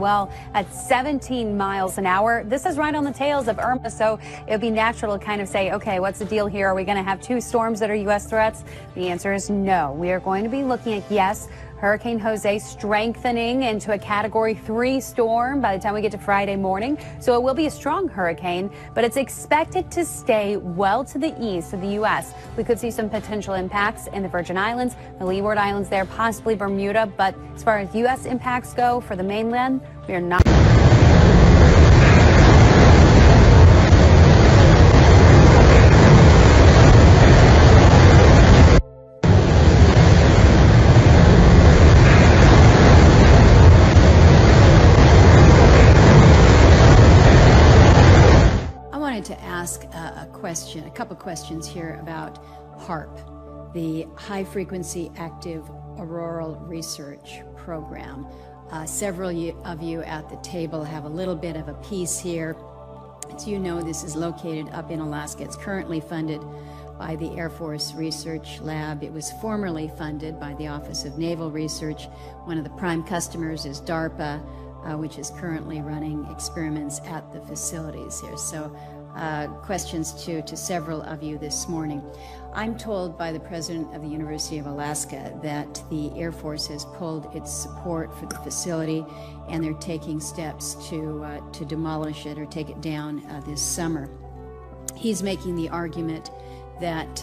Well, at 17 miles an hour. This is right on the tails of Irma, so it would be natural to kind of say, okay, what's the deal here? Are we going to have two storms that are U.S. threats? The answer is no. We are going to be looking at, yes, Hurricane Jose strengthening into a Category 3 storm by the time we get to Friday morning. So it will be a strong hurricane, but it's expected to stay well to the east of the U.S. We could see some potential impacts in the Virgin Islands, the Leeward Islands there, possibly Bermuda. But as far as U.S. impacts go for the mainland, we are not. To ask a couple questions here about HAARP, the High Frequency Active Auroral Research Program. Several of you at the table have a little bit of a piece here. As you know, this is located up in Alaska. It's currently funded by the Air Force Research Lab. It was formerly funded by the Office of Naval Research. One of the prime customers is DARPA, which is currently running experiments at the facilities here. So questions to several of you this morning. I'm told by the president of the University of Alaska that the Air Force has pulled its support for the facility and they're taking steps to demolish it or take it down this summer. He's making the argument that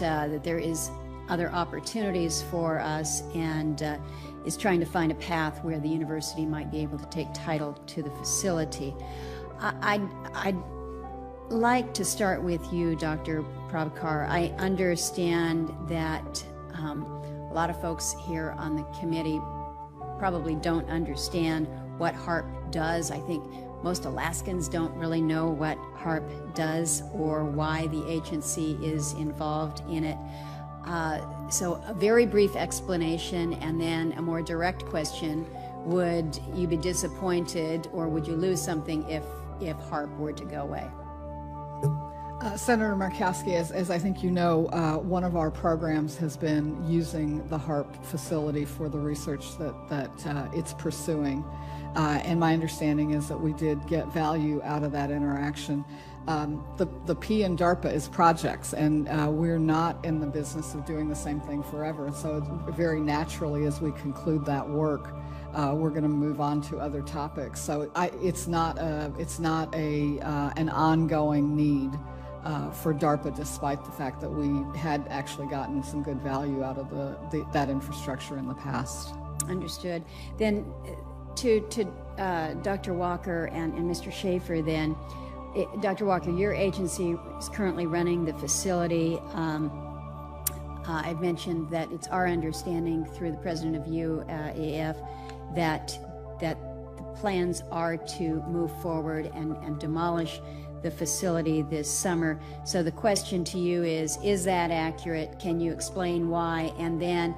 there is other opportunities for us and is trying to find a path where the university might be able to take title to the facility. I'd like to start with you, Dr. Prabhakar. I understand that a lot of folks here on the committee probably don't understand what HAARP does. I think most Alaskans don't really know what HAARP does or why the agency is involved in it. So a very brief explanation and then a more direct question. Would you be disappointed or would you lose something if HAARP were to go away? Senator Murkowski, as I think you know, one of our programs has been using the HAARP facility for the research that it's pursuing. And my understanding is that we did get value out of that interaction. The P in DARPA is projects, and we're not in the business of doing the same thing forever. So very naturally, as we conclude that work, we're going to move on to other topics. So it's not an ongoing need for DARPA, despite the fact that we had actually gotten some good value out of that infrastructure in the past. Understood. Then to Dr. Walker and Mr. Schaefer then, Dr. Walker, your agency is currently running the facility. I've mentioned that it's our understanding through the president of UAF that the plans are to move forward and demolish the facility this summer. So the question to you is that accurate? Can you explain why? And then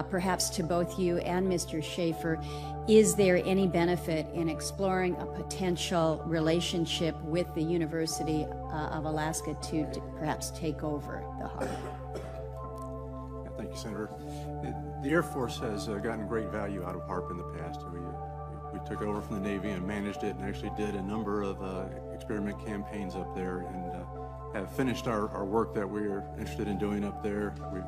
perhaps to both you and Mr. Schaefer, is there any benefit in exploring a potential relationship with the University of Alaska to perhaps take over the HAARP? Thank you, Senator. The Air Force has gotten great value out of HAARP in the past. We took over from the Navy and managed it and actually did a number of experiment campaigns up there and have finished our work that we're interested in doing up there. We've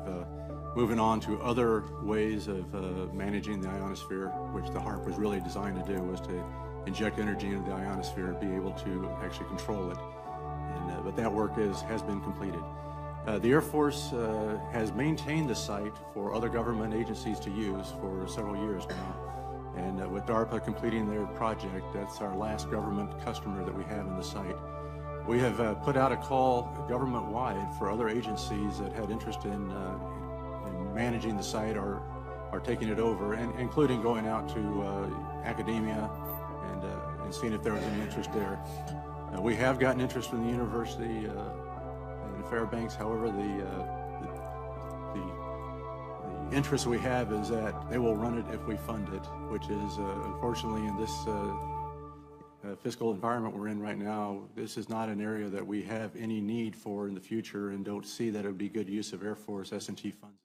moving on to other ways of managing the ionosphere, which the HAARP was really designed to do, was to inject energy into the ionosphere and be able to actually control it. And, but that work has been completed. The Air Force has maintained the site for other government agencies to use for several years now. And with DARPA completing their project, that's our last government customer that we have in the site. We have put out a call government-wide for other agencies that had interest in managing the site or taking it over, and including going out to academia and seeing if there was any interest there. We have gotten interest from the university in Fairbanks. However, the interest we have is that they will run it if we fund it, which is unfortunately in this fiscal environment we're in right now, this is not an area that we have any need for in the future and don't see that it would be good use of Air Force S&T funds.